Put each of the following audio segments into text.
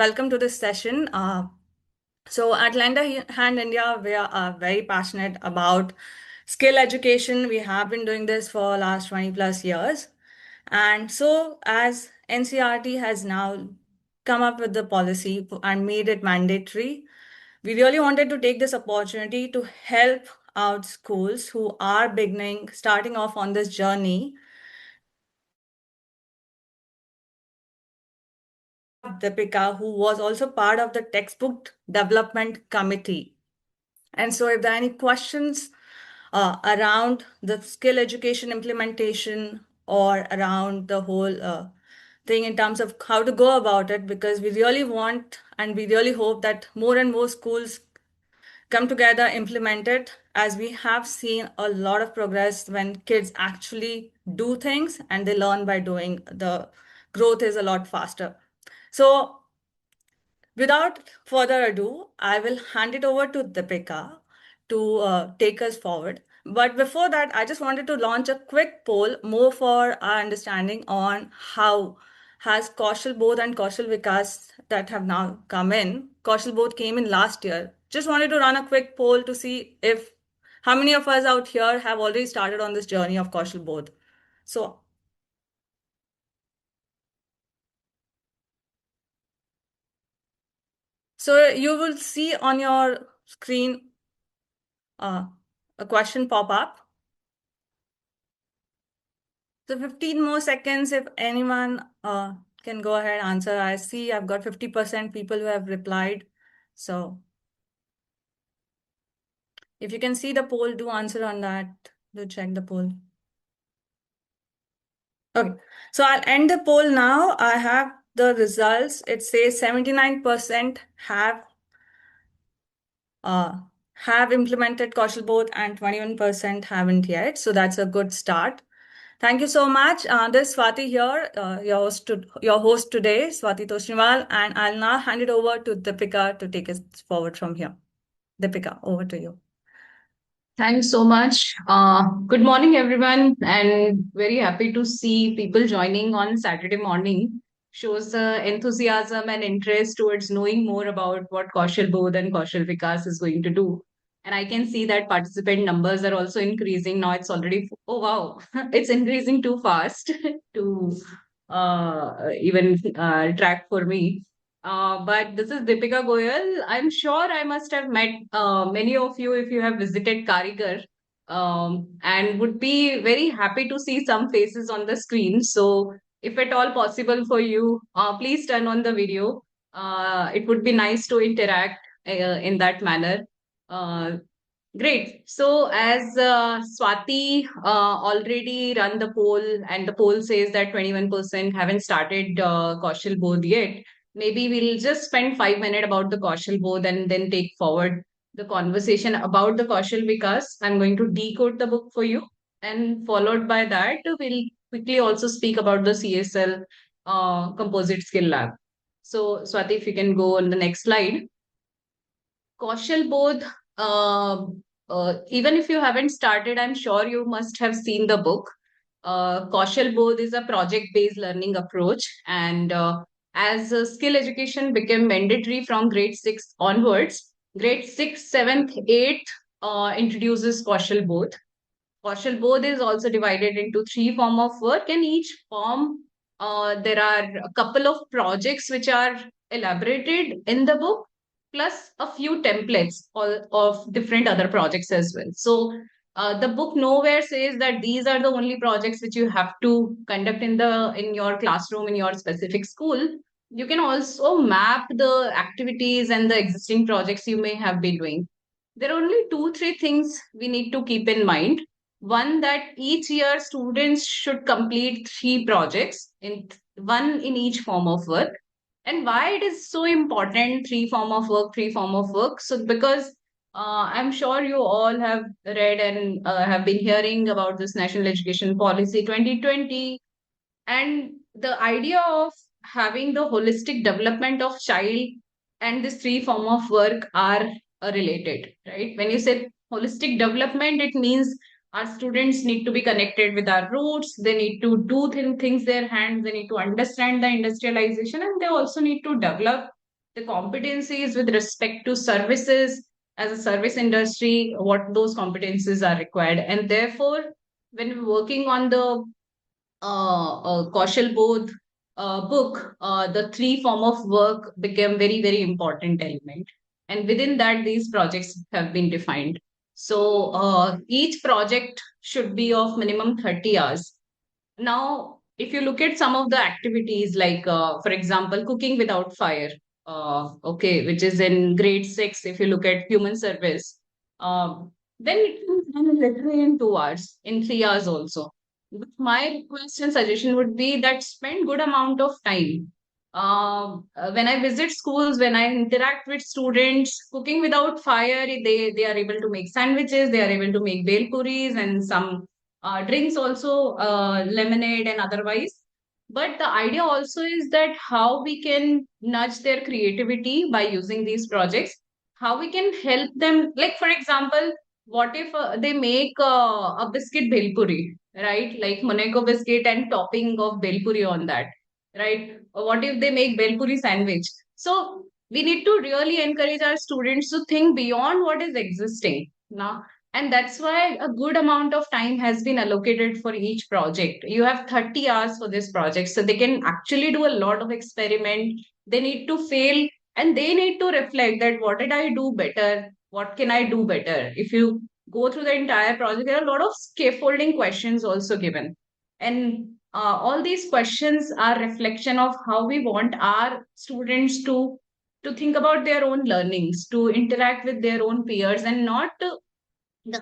Welcome to this session. So at LendAHandIndia, we are very passionate about skill education. We have been doing this for last 20 plus years. And so as NCRT has now come up with the policy and made it mandatory, we really wanted to take this opportunity to help out schools who are starting off on this journey. Deepika, who was also part of the textbook development committee. And so, if there are any questions around the skill education implementation or around the whole thing in terms of how to go about it, because we really want and we really hope that more and more schools come together, implement it, as we have seen a lot of progress when kids actually do things and they learn by doing. The growth is a lot faster. So, without further ado, I will hand it over to Deepika to take us forward. But before that, I just wanted to launch a quick poll more for our understanding on how has Kaushal Bodh and Kaushal Vikas that have now come in. Kaushal Bodh came in last year. Just wanted to run a quick poll to see if how many of us out here have already started on this journey of Kaushal Bodh. So So you will see on your screen a question pop up. So 15 more seconds if anyone can go ahead and answer. I see I've got 50% people who have replied. So if you can see the poll, do answer on that. Do check the poll. Okay, so I'll end the poll now. I have the results. It says 79% have implemented Kaushal Bodh and 21% haven't yet. So that's a good start. Thank you so much. This is Swati here, your host today, Swati Toshniwal, and I'll now hand it over to Deepika to take us forward from here. Deepika, over to you. Thanks so much. Good morning, everyone, and very happy to see people joining on Saturday morning. Shows enthusiasm and interest towards knowing more about what Kaushal Bodh and Kaushal Vikas is going to do. And I can see that participant numbers are also increasing. Now it's already, oh wow, it's increasing too fast to even track for me. But this is Deepika Goyal. I'm sure I must have met many of you if you have visited Karigar, and would be very happy to see some faces on the screen. So, if at all possible for you, please turn on the video. It would be nice to interact in that manner. Uh, Great. So, as Swati already run the poll, and the poll says that 21% haven't started Kaushal Bodh yet, maybe we'll just spend 5 minutes about the Kaushal Bodh and then take forward the conversation about the Kaushal Vikas. I'm going to decode the book for you, and followed by that, we'll quickly also speak about the CSL Composite Skill Lab. So, Swati, if you can go on the next slide. Kaushal Bodh, even if you haven't started, I'm sure you must have seen the book. Kaushal Bodh is a project-based learning approach, and as skill education became mandatory from grade 6 onwards, grade 6, 7th, 8th introduces Kaushal Bodh. Kaushal Bodh is also divided into three form of work, and each form there are a couple of projects which are elaborated in the book, plus a few templates of different other projects as well. So the book nowhere says that these are the only projects which you have to conduct in your classroom in your specific school. You can also map the activities and the existing projects you may have been doing. There are only two, three things we need to keep in mind. One, that each year students should complete three projects, in one in each form of work. And why it is so important, three form of work? So because I'm sure you all have read and have been hearing about this National Education Policy 2020, and the idea of having the holistic development of child and this three form of work are related, right? When you say holistic development, it means our students need to be connected with our roots. They need to do things their hands. They need to understand the industrialization, and they also need to develop the competencies with respect to services as a service industry, what those competencies are required. And therefore, when we're working on the Kaushal Bodh book, the three form of work became very, very important element. And within that, these projects have been defined. So each project should be of minimum 30 hours. Now, if you look at some of the activities, like, for example, cooking without fire, okay, which is in grade six, if you look at human service, then it can be done literally in 2 hours, in 3 hours also. But my request and suggestion would be that spend good amount of time. When I visit schools, when I interact with students, cooking without fire, they are able to make sandwiches, they are able to make bel puris and some drinks also, lemonade and otherwise. But the idea also is that how we can nudge their creativity by using these projects, how we can help them. Like, for example, what if they make a biscuit bel puri, right? Like Monaco biscuit and topping of bel puri on that, right? Or what if they make bel puri sandwich? So we need to really encourage our students to think beyond what is existing now, and that's why a good amount of time has been allocated for each project. You have 30 hours for this project, so they can actually do a lot of experiment. They need to fail and they need to reflect that what did I do better? What can I do better? If you go through the entire project, there are a lot of scaffolding questions also given. And all these questions are reflection of how we want our students to think about their own learnings, to interact with their own peers, and not the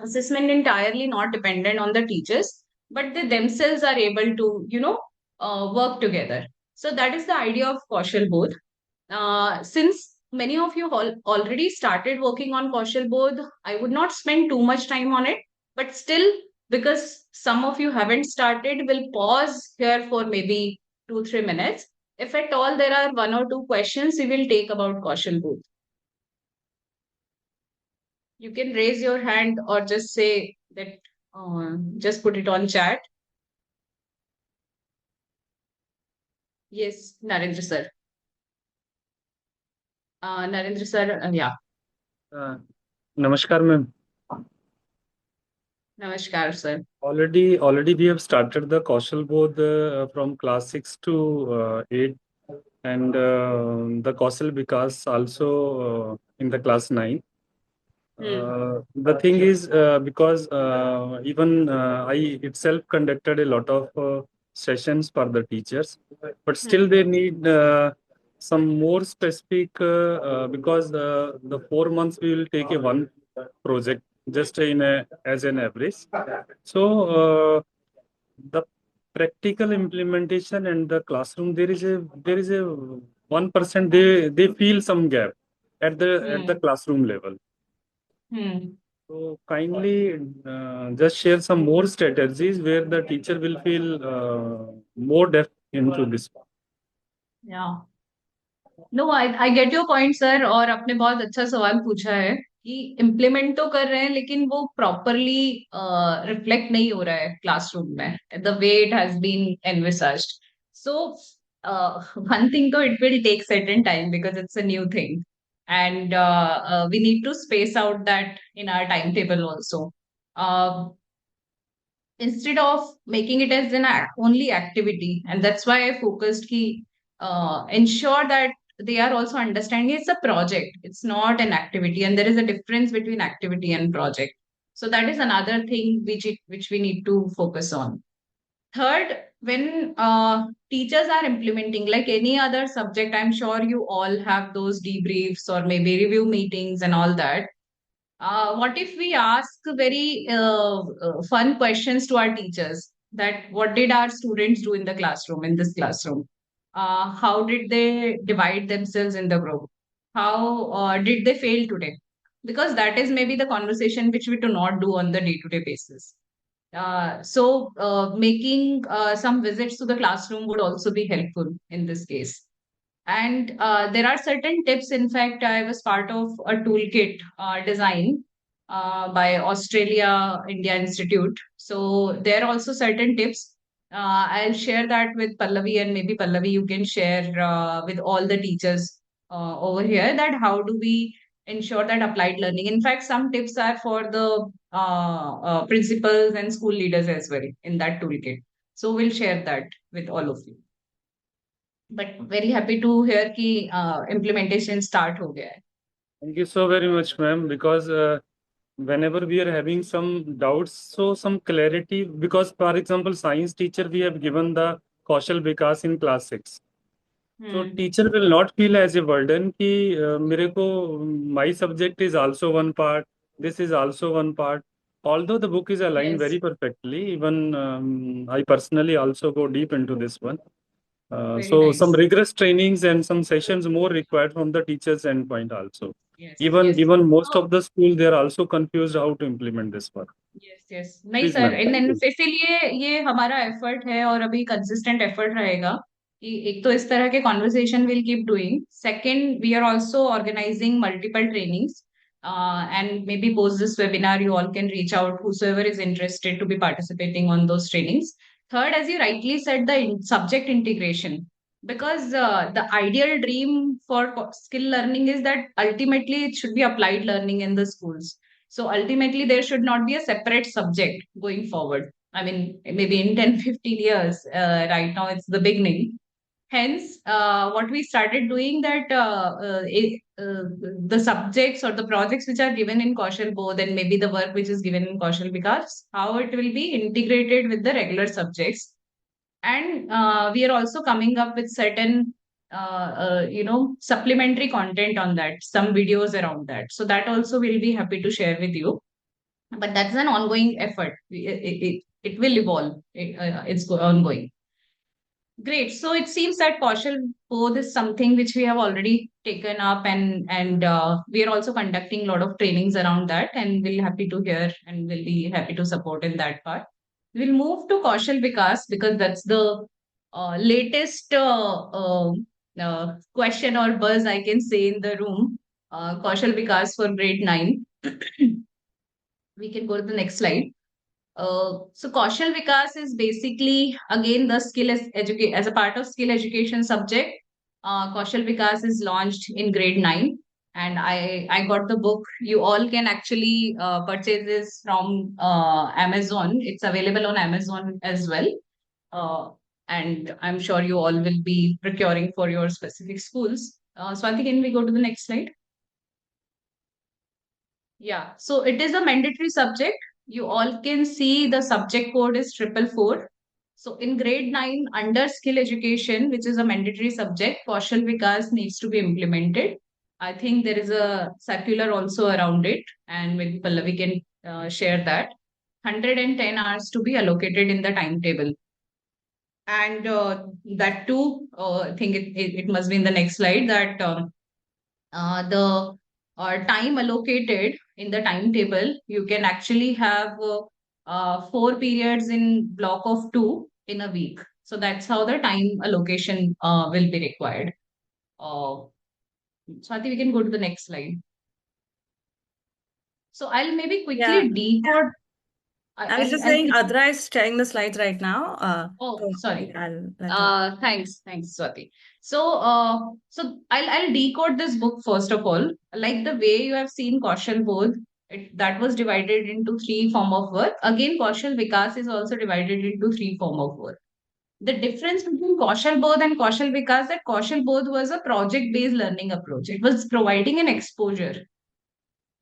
assessment entirely not dependent on the teachers, but they themselves are able to, work together. So that is the idea of Kaushal Bodh. Since many of you already started working on Kaushal Bodh, I would not spend too much time on it, but still, because some of you haven't started, we'll pause here for maybe 2, 3 minutes. If at all there are one or two questions, we will take about Kaushal Bodh. You can raise your hand or just say that, just put it on chat. Yes, Narendra sir. Narendra sir, yeah. Uh, Namaskar, ma'am. Namaskar sir. Already we have started the Kaushal Bodh from class 6 to 8, and the Kaushal Vikas also in the class 9. The thing is, because even I itself conducted a lot of sessions for the teachers, but still they need some more specific, because the 4 months we will take a one project just in a as an average. So the practical implementation and the classroom, there is a 1% they feel some gap at the classroom level. So kindly just share some more strategies where the teacher will feel more depth into this. Yeah. No I get your point sir, और आपने बहुत अच्छा सवाल पूछा है कि implement तो कर रहे हैं लेकिन वो प्रॉपरली रिफ्लेक्ट नहीं हो रहा है क्लासरूम में the way it has been envisaged. So one thing, तो it will take certain time because it's a new thing, and we need to space out that in our timetable also. Instead of making it as an only activity, and that's why I focused key, ensure that they are also understanding it's a project, it's not an activity, and there is a difference between activity and project. So that is another thing which we need to focus on. Third, when teachers are implementing like any other subject, I'm sure you all have those debriefs or maybe review meetings and all that. What if we ask very fun questions to our teachers, that what did our students do in the classroom, in this classroom? How did they divide themselves in the group? How did they fail today? Because that is maybe the conversation which we do not do on the day-to-day basis. So making some visits to the classroom would also be helpful in this case. And there are certain tips. In fact, I was part of a toolkit design by Australia India Institute. So there are also certain tips. I'll share that with Pallavi, and maybe Pallavi, you can share with all the teachers over here, that how do we ensure that applied learning. In fact, some tips are for the principals and school leaders as well in that toolkit. So we'll share that with all of you. But very happy to hear कि implementation start हो गया है. Thank you so very much, ma'am, because whenever we are having some doubts, so some clarity, because for example, science teacher, we have given the Kaushal Vikas in class 6. So teacher will not feel as a burden कि मेरे को my subject is also one part, this is also one part. Although the book is aligned Yes. very perfectly, even I personally also go deep into this one. Very So nice. some rigorous trainings and some sessions more required from the teacher's endpoint also. Yes. Even Yes. most So, of the school, they are also confused how to implement this work. Yes yes नहीं Please, sir, ma'am. In Thank you. इसीलिए ये हमारा effort है और अभी consistent effort रहेगा कि एक तो इस तरह के conversation will keep doing. Second, we are also organising multiple trainings and maybe post this webinar you all can reach out whosoever is interested to be participating on those trainings. Third, as you rightly said, the subject integration, because the ideal dream for skill learning is that ultimately it should be applied learning in the schools. So ultimately, there should not be a separate subject going forward. I mean, maybe in 10, 15 years, right now it's the beginning. Hence, what we started doing that the subjects or the projects which are given in Kaushal Bodh and maybe the work which is given in Kaushal Vikas, how it will be integrated with the regular subjects. And we are also coming up with certain supplementary content on that, some videos around that. So that also we'll be happy to share with you. But that's an ongoing effort. It will evolve. It's ongoing. Great. So it seems that Kaushal Bodh is something which we have already taken up, and we are also conducting a lot of trainings around that, and we'll happy to hear and we'll be happy to support in that part. We'll move to Kaushal Vikas because that's the latest question or buzz I can say in the room. Kaushal Vikas for grade 9. We can go to the next slide. So Kaushal Vikas is basically again the skill as a part of skill education subject. Kaushal Vikas is launched in grade 9, and I got the book. You all can actually purchase this from Amazon. It's available on Amazon as well. And I'm sure you all will be procuring for your specific schools. Swati, can we go to the next slide? Yeah, so it is a mandatory subject. You all can see the subject code is 444. So in grade 9, under skill education, which is a mandatory subject, Kaushal Vikas needs to be implemented. I think there is a circular also around it, and maybe Pallavi can share that. 110 hours to be allocated in the timetable. And that too, I think it must be in the next slide, that the time allocated in the timetable, you can actually have 4 periods in block of 2 in a week. So that's how the time allocation will be required. Swati, we can go to the next slide. So I'll maybe quickly decode. I was just saying, Adra is sharing the slides right now. Oh, sorry. I'll let her. Thanks, Swati. So, I'll decode this book first of all. Like the way you have seen Kaushal Bodh, that was divided into 3 form of work. Again, Kaushal Vikas is also divided into 3 form of work. The difference between Kaushal Bodh and Kaushal Vikas, that Kaushal Bodh was a project-based learning approach. It was providing an exposure.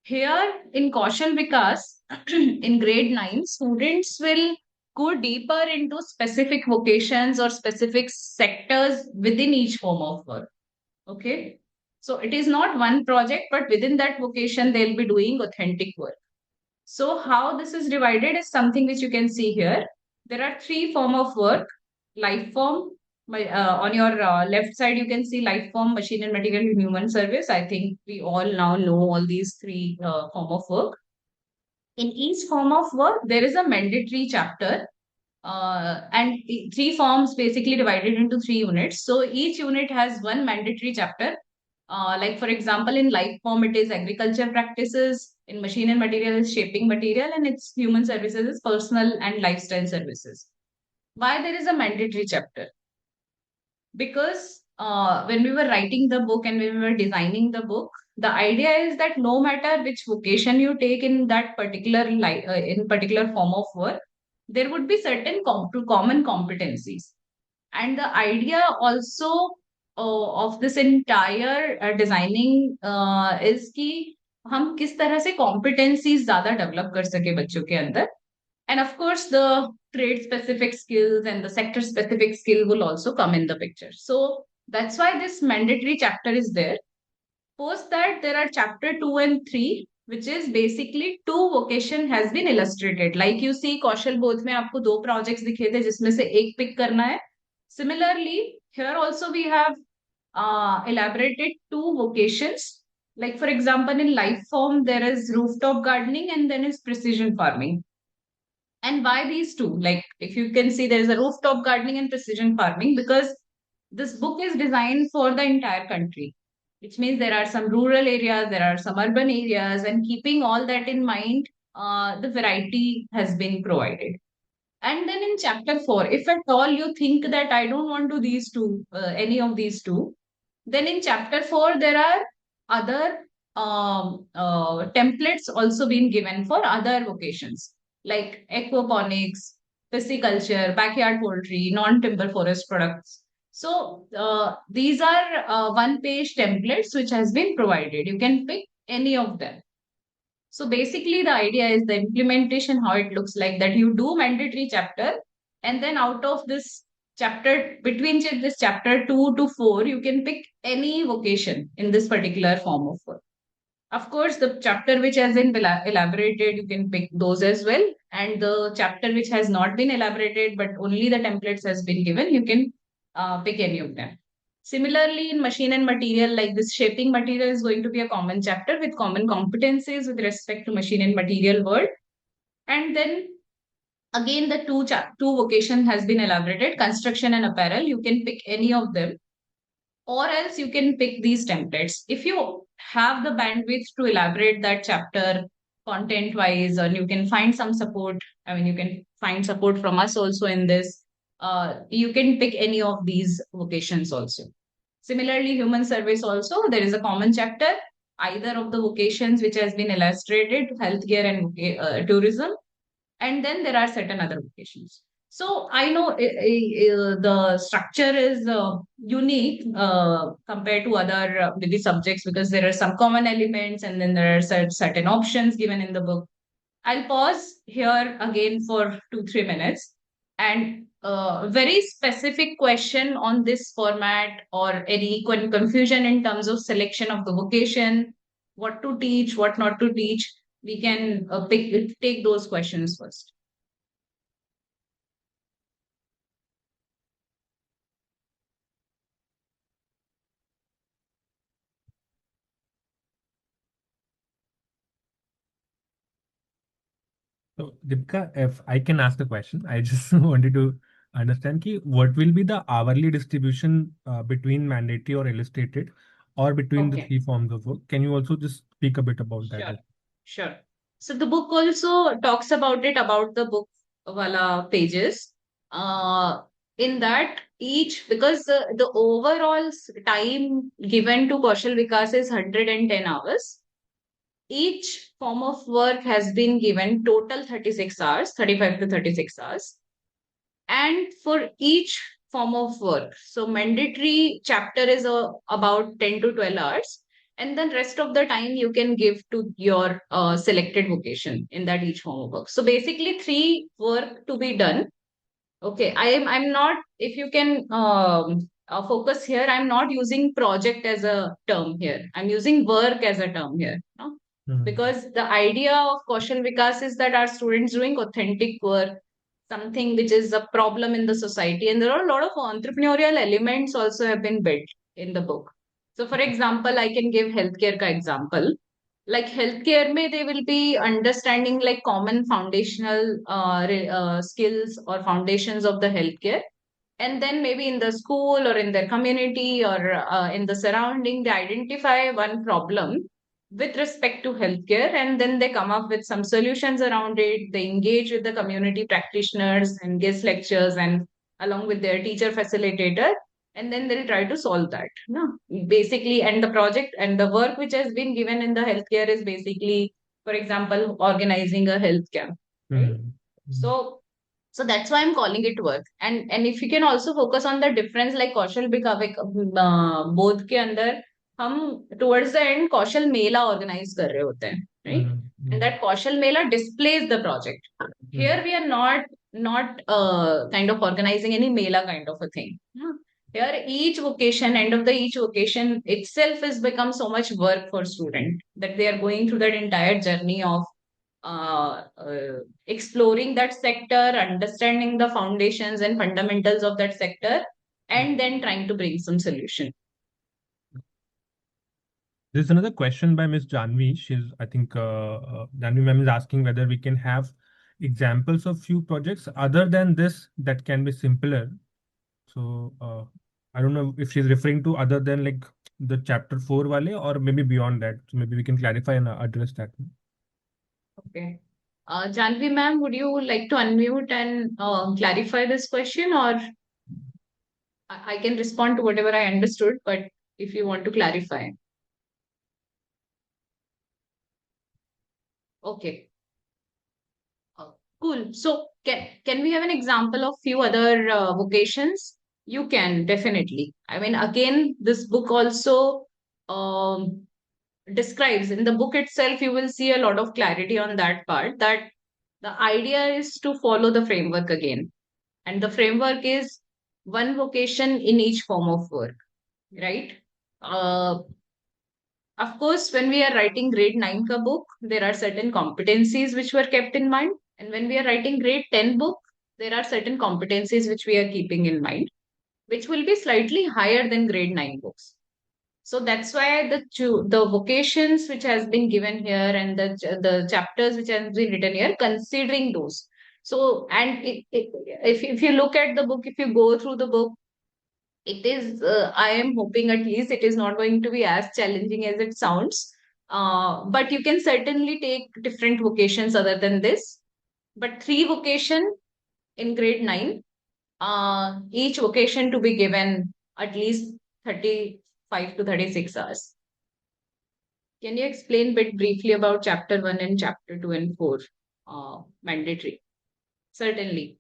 Here in Kaushal Vikas, in grade 9, students will go deeper into specific vocations or specific sectors within each form of work. Okay. So it is not one project, but within that vocation, they'll be doing authentic work. So how this is divided is something which you can see here. There are 3 form of work: life form. On your left side, you can see life form, machine and material, human service. I think we all now know all these 3 form of work. In each form of work, there is a mandatory chapter, and 3 forms basically divided into 3 units. So each unit has one mandatory chapter. Like for example, in life form, it is agriculture practices. In machine and material, is shaping material, and its human services is personal and lifestyle services. Why there is a mandatory chapter? Because when we were writing the book and when we were designing the book, the idea is that no matter which vocation you take in that particular in particular form of work, there would be certain common competencies. And the idea also of this entire designing is कि हम किस तरह से competencies ज्यादा develop कर सके बच्चों के अंदर. And of course, the trade specific skills and the sector specific skill will also come in the picture. So that's why this mandatory chapter is there. Post that, there are chapter 2 and 3, which is basically two vocation has been illustrated. Like you see, Kaushal both में आपको दो projects दिखे थे जिसमें से एक pick करना है. Similarly, here also we have elaborated two vocations. Like for example, in life form, there is rooftop gardening and then is precision farming. And why these two? Like, if you can see, there is a rooftop gardening and precision farming because this book is designed for the entire country, which means there are some rural areas, there are some urban areas, and keeping all that in mind, the variety has been provided. And then in chapter 4, if at all you think that I don't want to these two, any of these two, then in chapter 4, there are other templates also being given for other vocations like aquaponics, pisciculture, backyard poultry, non-timber forest products. So these are one-page templates which has been provided. You can pick any of them. So basically, the idea is the implementation, how it looks like that you do mandatory chapter, and then out of this chapter, between this chapter 2 to 4, you can pick any vocation in this particular form of work. Of course, the chapter which has been elaborated, you can pick those as well. And the chapter which has not been elaborated, but only the templates has been given, you can pick any of them. Similarly, in machine and material, like this shaping material is going to be a common chapter with common competencies with respect to machine and material world. And then again, the two vocation has been elaborated, construction and apparel. You can pick any of them, or else you can pick these templates. If you have the bandwidth to elaborate that chapter content wise, and you can find some support, I mean, you can find support from us also in this. You can pick any of these vocations also. Similarly, human service also, there is a common chapter, either of the vocations which has been illustrated, healthcare and tourism. And then there are certain other vocations. So I know the structure is unique compared to other maybe subjects because there are some common elements and then there are certain options given in the book. I'll pause here again for 2-3 minutes and very specific question on this format or any confusion in terms of selection of the vocation, what to teach, what not to teach. We can take those questions first. So, Deepika, if I can ask the question, I just wanted to understand what will be the hourly distribution between mandatory or illustrated or between the three forms of work. Can you also just speak a bit about that? Sure. So the book also talks about it, about the book wala pages. In that each, because the overall time given to Kaushal Vikas is 110 hours. Each form of work has been given total 36 hours, 35 to 36 hours. And for each form of work, so mandatory chapter is about 10 to 12 hours. And then rest of the time you can give to your selected vocation in that each form of work. So basically 3 work to be done. Okay, I'm not, if you can focus here, I'm not using project as a term here. I'm using work as a term here. No? Because the idea of Kaushal Vikas is that our students doing authentic work, something which is a problem in the society. And there are a lot of entrepreneurial elements also have been built in the book. So for example, I can give healthcare ka example. Like healthcare may they will be understanding like common foundational skills or foundations of the healthcare, and then maybe in the school or in their community or in the surrounding they identify one problem with respect to healthcare, and then they come up with some solutions around it. They engage with the community practitioners and guest lectures and along with their teacher facilitator, and then they'll try to solve that. No, basically, and the project and the work which has been given in the healthcare is basically, for example, organizing a health camp, right? So that's why I'm calling it work. And if you can also focus on the difference, like कौशल बोध के अंदर हम towards the end Kaushal Mela organize कर रहे होते हैं, right? And that Kaushal Mela displays the project. Here we are not kind of organizing any mela kind of a thing. Here each vocation, end of the each vocation itself has become so much work for student that they are going through that entire journey of exploring that sector, understanding the foundations and fundamentals of that sector, and then trying to bring some solution. There's another question by Miss Janvi. I think, Janvi ma'am is asking whether we can have examples of few projects other than this that can be simpler. So I don't know if she's referring to other than like the chapter 4 wale or maybe beyond that. So maybe we can clarify and address that. Okay. Janvi ma'am, would you like to unmute and clarify this question, or I can respond to whatever I understood, but if you want to clarify. Okay. Cool. So can we have an example of few other vocations? You can, definitely. I mean, again, this book also describes, in the book itself, you will see a lot of clarity on that part, that the idea is to follow the framework again. And the framework is one vocation in each form of work, right? Of course, when we are writing grade 9 ka book, there are certain competencies which were kept in mind. And when we are writing grade 10 book, there are certain competencies which we are keeping in mind, which will be slightly higher than grade 9 books. So that's why the vocations which has been given here and the chapters which has been written here, considering those. So, and if you look at the book, if you go through the book, it is, I am hoping at least it is not going to be as challenging as it sounds. But you can certainly take different vocations other than this. But 3 vocation in grade 9, each vocation to be given at least 35 to 36 hours. Can you explain a bit briefly about chapter 1 and chapter 2 and 4? Mandatory. Certainly.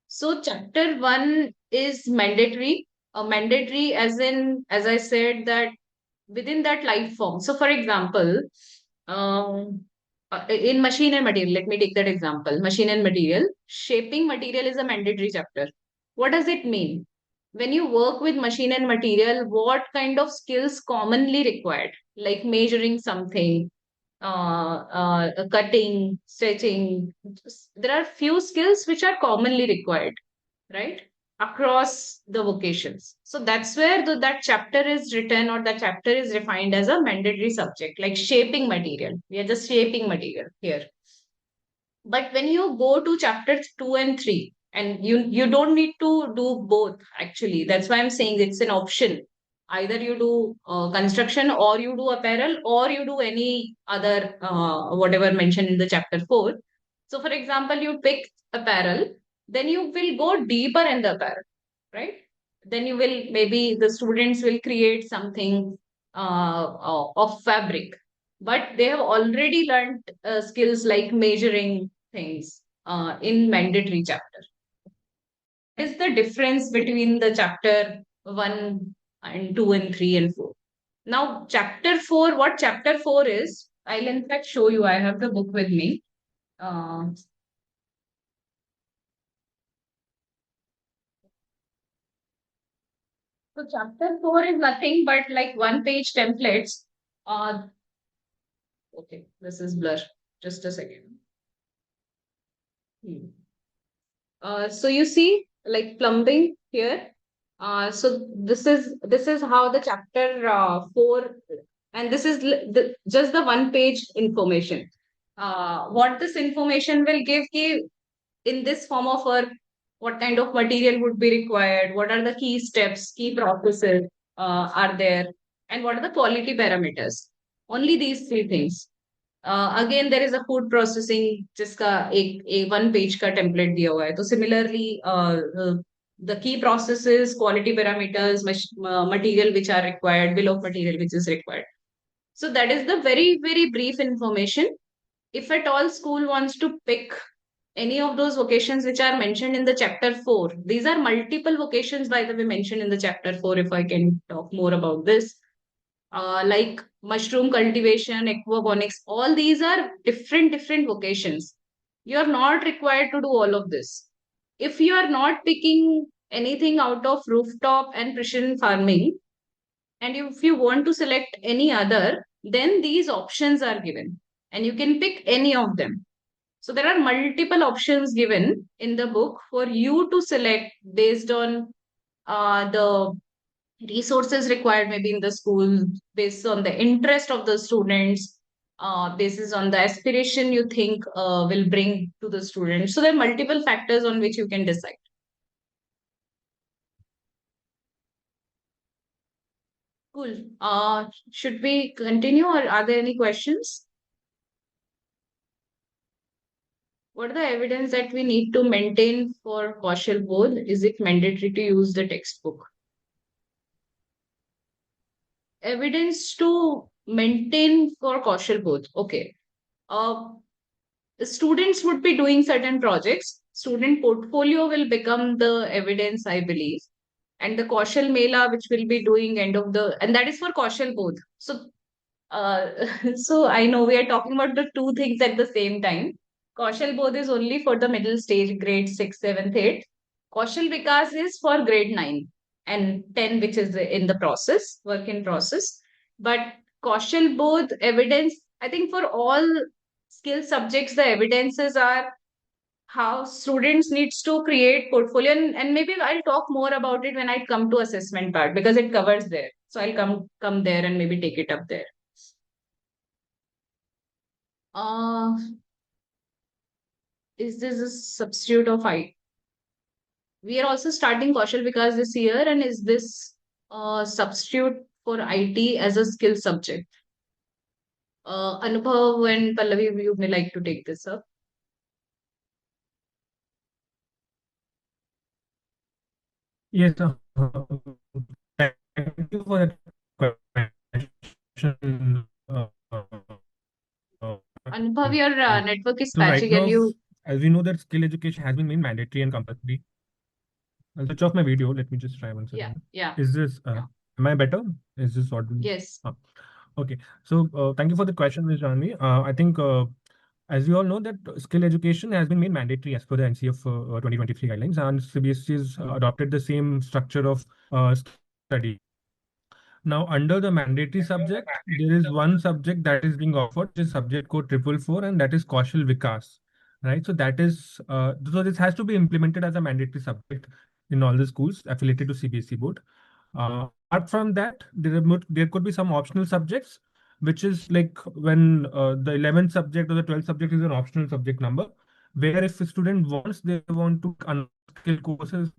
So chapter 1 is mandatory. Mandatory as in, as I said, that within that life form. So for example, in machine and material, let me take that example. Machine and material. Shaping material is a mandatory chapter. What does it mean? When you work with machine and material, what kind of skills commonly required? Like measuring something, cutting, stretching. There are few skills which are commonly required, right? Across the vocations. So that's where that chapter is written, or that chapter is defined as a mandatory subject, like shaping material. We are just shaping material here. But when you go to chapters 2 and 3, and you don't need to do both, actually. That's why I'm saying it's an option. Either you do construction, or you do apparel, or you do any other whatever mentioned in the chapter 4. So for example, you pick apparel, then you will go deeper in the apparel, right? Then you will, maybe the students will create something of fabric, but they have already learned skills like measuring things in mandatory chapter. What is the difference between the chapter 1 and 2 and 3 and 4? Now, chapter 4, what chapter 4 is, I'll in fact show you. I have the book with me. So chapter 4 is nothing but like one-page templates. Okay, this is blur. Just a second. So you see, like plumbing here. So this is how the chapter 4, and this is just the one-page information. What this information will give you in this form of work, what kind of material would be required, what are the key steps, key processes are there, and what are the quality parameters. Only these 3 things. Again, there is a food processing जिसका एक 1 page का template दिया हुआ है. तो similarly, the key processes, quality parameters, material which are required, bill of material which is required. So that is the very, very brief information. If at all school wants to pick any of those vocations which are mentioned in the chapter 4, these are multiple vocations, by the way, mentioned in the chapter 4, if I can talk more about this. Like mushroom cultivation, aquaponics, all these are different vocations. You are not required to do all of this. If you are not picking anything out of rooftop and precision farming, and if you want to select any other, then these options are given and you can pick any of them. So there are multiple options given in the book for you to select based on the resources required maybe in the school, based on the interest of the students, basis on the aspiration you think will bring to the students. So there are multiple factors on which you can decide. Cool. Should we continue or are there any questions? What are the evidence that we need to maintain for Kaushal Bodh? Is it mandatory to use the textbook? Evidence to maintain for Kaushal Bodh. Okay. The students would be doing certain projects. Student portfolio will become the evidence, I believe. And the Kaushal Mela, which will be doing end of the, and that is for Kaushal Bodh. So uh, so I know we are talking about the two things at the same time. Kaushal Bodh is only for the middle stage, grade 6, 7th, 8th. Kaushal Vikas is for grade 9 and 10, which is in the process, work in process. But Kaushal Bodh evidence, I think for all skill subjects, the evidences are how students needs to create portfolio, and maybe I'll talk more about it when I come to assessment part because it covers there. So I'll come there and maybe take it up there. Uh, is this a substitute of I? We are also starting Kaushal Vikas this year, and is this a substitute for IT as a skill subject? Anubhav and Pallavi, you may like to take this up. Yes, thank you for that question. Anubhav, your network is So right patchy. Can now, you? as we know that skill education has been made mandatory and compulsory. I'll switch off my video. Let me just try once Yeah, again. yeah. Is this, am I better? Is this audible? Yes. Okay. So thank you for the question, Ms. Janvi. I think, as we all know, that skill education has been made mandatory as per the NCF 2023 guidelines, and CBSE has adopted the same structure of study. Now, under the mandatory subject, there is one subject that is being offered, which is subject code 444, and that is Kaushal Vikas, right? So that is, so this has to be implemented as a mandatory subject in all the schools affiliated to CBSE board. Apart from that, there could be some optional subjects, which is like when the 11th subject or the 12th subject is an optional subject number, where if a student wants, they want to skill courses,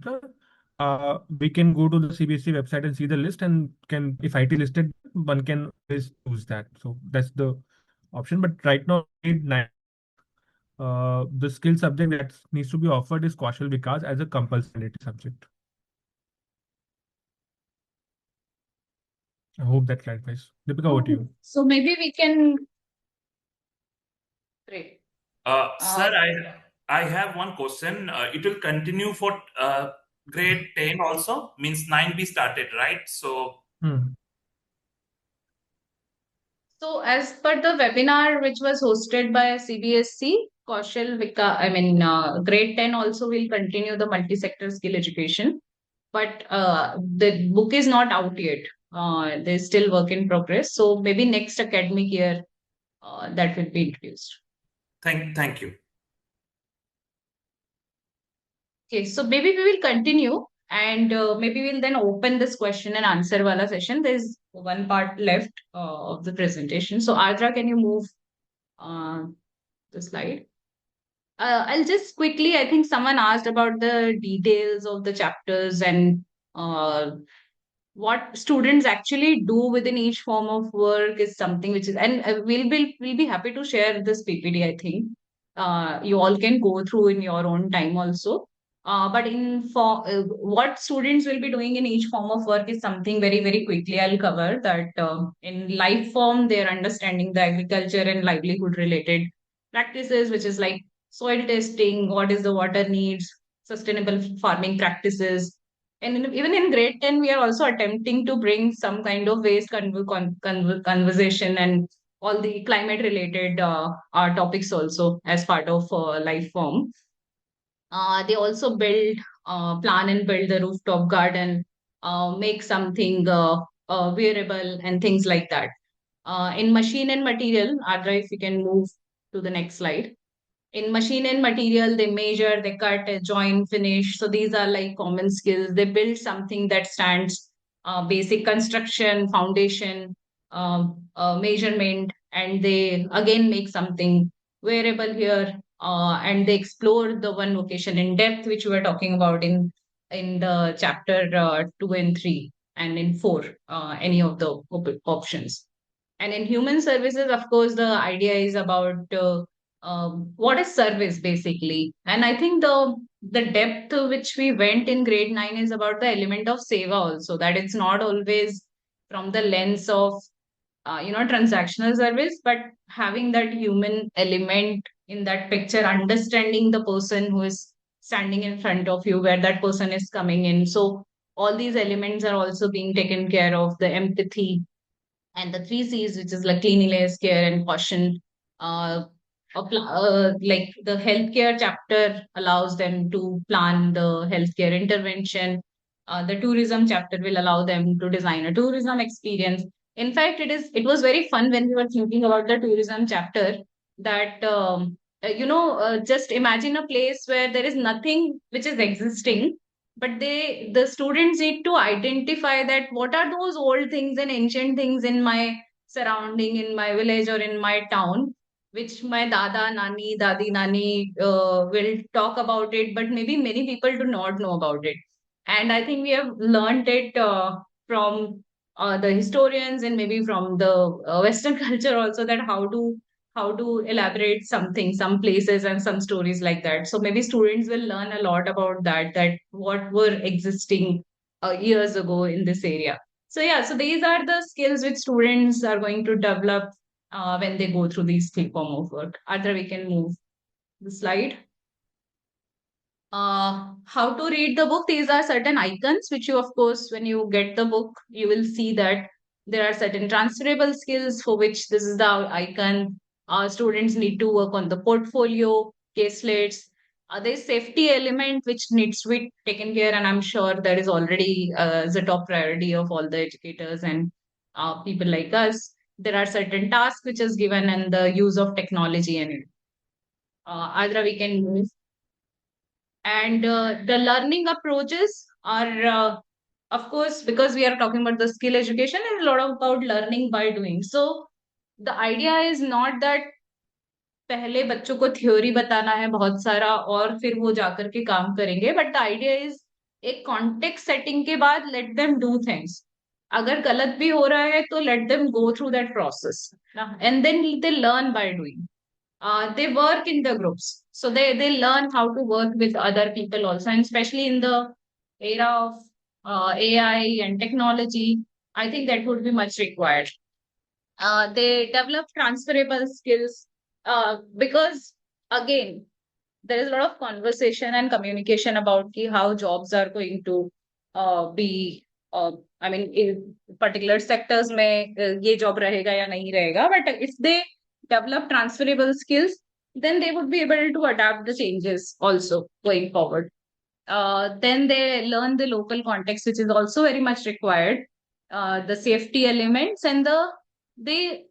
we can go to the CBSE website and see the list, and can, if IT listed, one can always choose that. So that's the option. But right now, the skill subject that needs to be offered is Kaushal Vikas as a compulsory subject. I hope that clarifies. Deepika, over to you. So maybe we can. Great. Sir, I have one question. It will continue for grade 10 also, means 9B started, right? So So as per the webinar which was hosted by CBSE, Kaushal Vika, grade 10 also will continue the multi-sector skill education, but the book is not out yet. There's still work in progress. So maybe next academic year that will be introduced. thank you. Okay, so maybe we will continue and maybe we'll then open this question and answer wala session. There's one part left of the presentation. So Ardra, can you move the slide? I'll just quickly, I think someone asked about the details of the chapters and what students actually do within each form of work is something which is, and we'll be happy to share this PPT, I think. You all can go through in your own time also. But what students will be doing in each form of work is something very, very quickly I'll cover that in life form, they're understanding the agriculture and livelihood related practices, which is like soil testing, what is the water needs, sustainable farming practices. And even in grade 10, we are also attempting to bring some kind of waste conversation and all the climate related topics also as part of life form. They also plan and build the rooftop garden, make something wearable and things like that. In machine and material, Adra, if you can move to the next slide. In machine and material, they measure, they cut, join, finish. So these are like common skills. They build something that stands basic construction, foundation, measurement, and they again make something wearable here. And they explore the one location in depth, which we were talking about in the chapter 2 and 3, and in 4, any of the options. And in human services, of course, the idea is about what is service basically. And I think the depth to which we went in grade 9 is about the element of seva also, that it's not always from the lens of transactional service, but having that human element in that picture, understanding the person who is standing in front of you, where that person is coming in. So all these elements are also being taken care of, the empathy and the 3 C's, which is like cleanliness, care, and caution. Uh, like the healthcare chapter allows them to plan the healthcare intervention. The tourism chapter will allow them to design a tourism experience. In fact, it was very fun when we were thinking about the tourism chapter that just imagine a place where there is nothing which is existing, but the students need to identify that what are those old things and ancient things in my surrounding, in my village or in my town, which my dada nani dadi nani will talk about it, but maybe many people do not know about it. And I think we have learned it from the historians and maybe from the western culture also, that how to elaborate something, some places and some stories like that. So maybe students will learn a lot about that what were existing years ago in this area. So yeah, so these are the skills which students are going to develop when they go through these three form of work. Arthur, we can move the slide. How to read the book. These are certain icons, which you, of course, when you get the book, you will see that there are certain transferable skills for which this is the icon. Students need to work on the portfolio, caselets. There's safety element which needs to be taken care, and I'm sure that is already the top priority of all the educators and people like us. There are certain tasks which is given and the use of technology and it. Adra, we can move. And the learning approaches are, of course, because we are talking about the skill education, is a lot about learning by doing. So the idea is not that पहले बच्चों को theory बताना है बहुत सारा और फिर वो जाकर के काम करेंगे, बट द आइडिया इज एक कॉन्टेक्स्ट सेटिंग के बाद लेट देम डू थिंग्स. अगर गलत भी हो रहा है तो let them go through that process and then they learn by doing. They work in the groups, so they learn how to work with other people also, and especially in the era of AI and technology, I think that would be much required. They develop transferable skills because again there is a lot of conversation and communication about how jobs are going to be I mean in particular sectors में ये job रहेगा या नहीं रहेगा, but if they develop transferable skills, then they would be able to adapt the changes also going forward. Then they learn the local context, which is also very much required, the safety elements, and they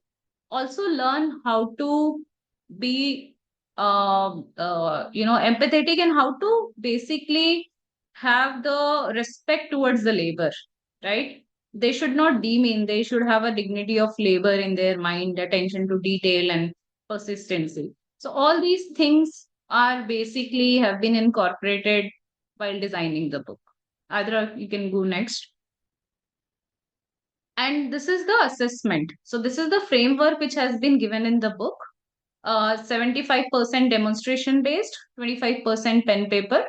also learn how to be empathetic and how to basically have the respect towards the labor, right? They should not demean, they should have a dignity of labor in their mind, attention to detail and persistency. So all these things are basically have been incorporated while designing the book. Adra, you can go next. And this is the assessment. So this is the framework which has been given in the book. 75% demonstration based, 25% pen paper.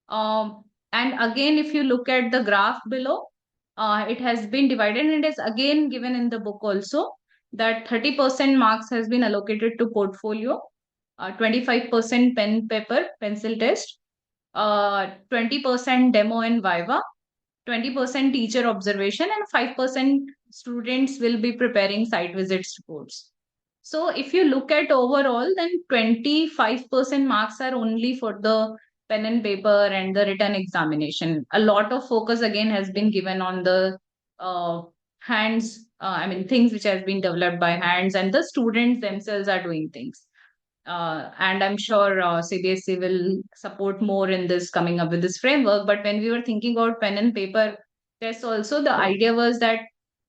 And again, if you look at the graph below, it has been divided, and it is again given in the book also that 30% marks has been allocated to portfolio, 25% pen paper pencil test, 20% demo and viva, 20% teacher observation, and 5% students will be preparing site visits reports. So if you look at overall, then 25% marks are only for the pen and paper and the written examination. A lot of focus again has been given on the hands, things which has been developed by hands, and the students themselves are doing things. And I'm sure CBSE will support more in this, coming up with this framework. But when we were thinking about pen and paper tests, also the idea was that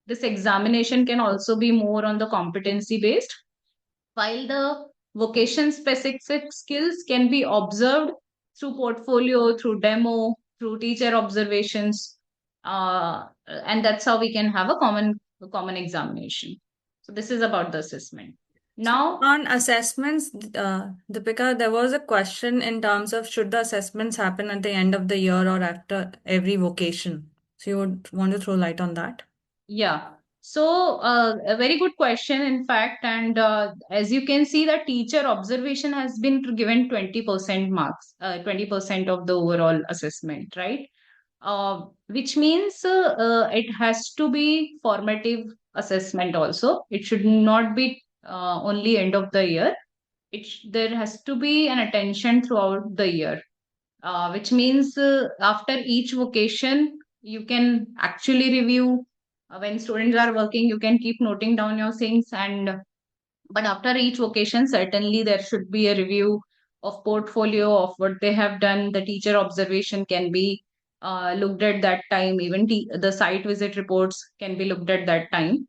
this examination can also be more on the competency based, while the vocation specific skills can be observed through portfolio, through demo, through teacher observations, and that's how we can have a common examination. So this is about the assessment. Now, on assessments, Deepika, there was a question in terms of should the assessments happen at the end of the year or after every vocation? So you would want to throw light on that? Yeah. So a very good question, in fact, and as you can see, the teacher observation has been given 20% marks, 20% of the overall assessment, right? Which means it has to be formative assessment also. It should not be only end of the year. There has to be an attention throughout the year, which means after each vocation, you can actually review. When students are working, you can keep noting down your things, and but after each vocation, certainly there should be a review of portfolio of what they have done. The teacher observation can be looked at that time. Even the site visit reports can be looked at that time.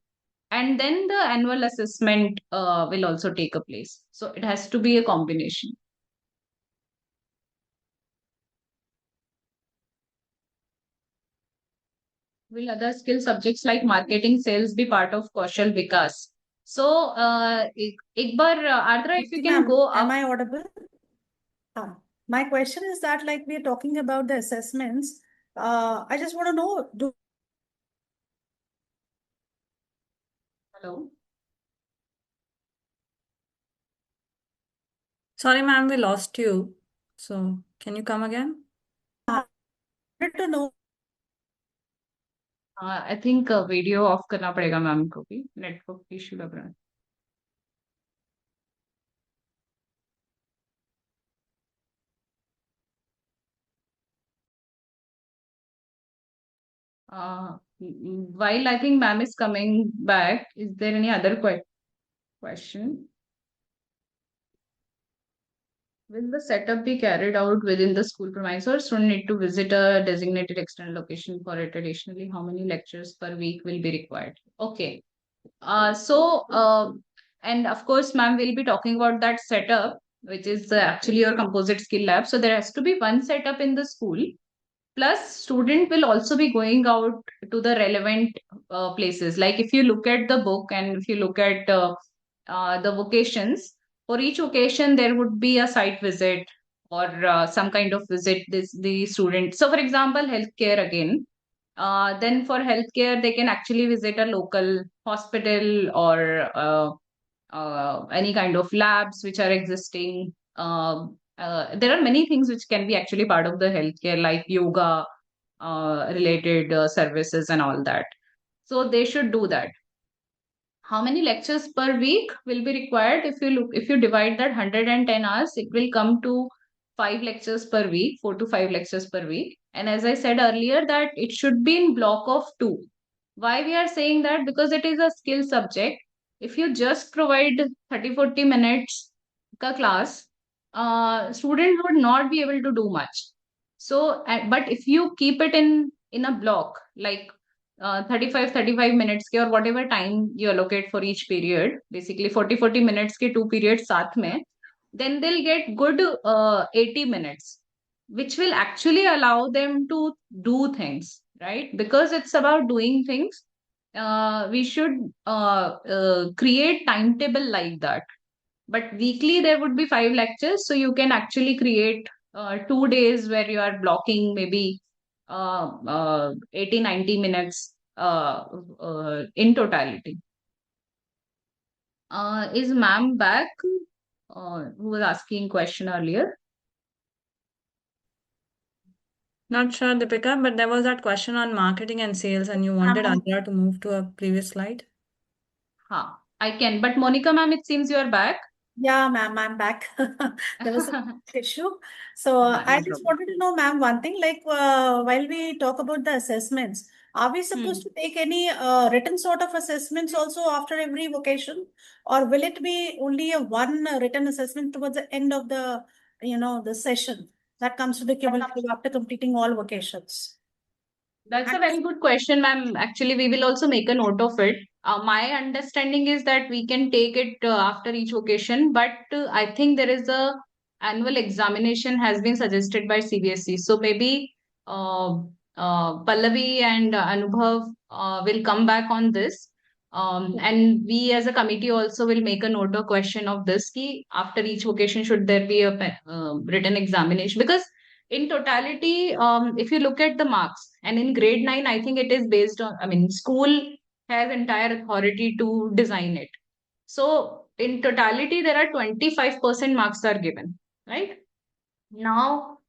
And then the annual assessment will also take a place. So it has to be a combination. Will other skill subjects like marketing, sales be part of Kaushal Vikas? So, एक बार Ardra, if you can Ma'am, go am up. I audible? My question is that, like, we're talking about the assessments. I just want to know, Hello. Sorry, ma'am, we lost you. So can you come again? I wanted to know. I think video off करना पड़ेगा ma'am को भी, network issue लग रहा है. While I think ma'am is coming back, is there any other question? Will the setup be carried out within the school premise, or student need to visit a designated external location for it? Additionally, how many lectures per week will be required? Okay. And of course, ma'am will be talking about that setup, which is actually your composite skill lab. So there has to be one setup in the school. Plus, student will also be going out to the relevant places. Like if you look at the book and if you look at the vocations, for each vocation, there would be a site visit or some kind of visit the student. So for example, healthcare again. Then for healthcare, they can actually visit a local hospital or any kind of labs which are existing. There are many things which can be actually part of the healthcare, like yoga related services and all that. So they should do that. How many lectures per week will be required? If you divide that 110 hours, it will come to 5 lectures per week, 4 to 5 lectures per week. And as I said earlier, that it should be in block of 2. Why we are saying that? Because it is a skill subject. If you just provide 30-40 minutes ka class, students would not be able to do much. So, but if you keep it in a block, like 35 minutes ke, or whatever time you allocate for each period, basically 40 minutes ke 2 periods साथ में, then they'll get good 80 minutes, which will actually allow them to do things, right? Because it's about doing things. We should create timetable like that. But weekly there would be 5 lectures, so you can actually create 2 days where you are blocking maybe 80-90 minutes in totality. Is ma'am back? Who was asking question earlier? Not sure, Deepika, but there was that question on marketing and sales, and you wanted Andrea to move to a previous slide. I can. But Monica ma'am, it seems you are back. Yeah, ma'am, I'm back. There was an issue. So I just wanted to know, ma'am, one thing, like while we talk about the assessments, are we supposed to take any written sort of assessments also after every vocation? Or will it be only a one written assessment towards the end of the, the session that comes to the cumulative after completing all vocations? That's a very good question, ma'am. Actually, we will also make a note of it. My understanding is that we can take it after each vocation, but I think there is a annual examination has been suggested by CBSE. So maybe Pallavi and Anubhav will come back on this. And we as a committee also will make a note or question of this key after each vocation should there be a written examination, because in totality, if you look at the marks, and in grade 9, I think it is based on, I mean, school has entire authority to design it. So in totality, there are 25% marks are given, right? Now,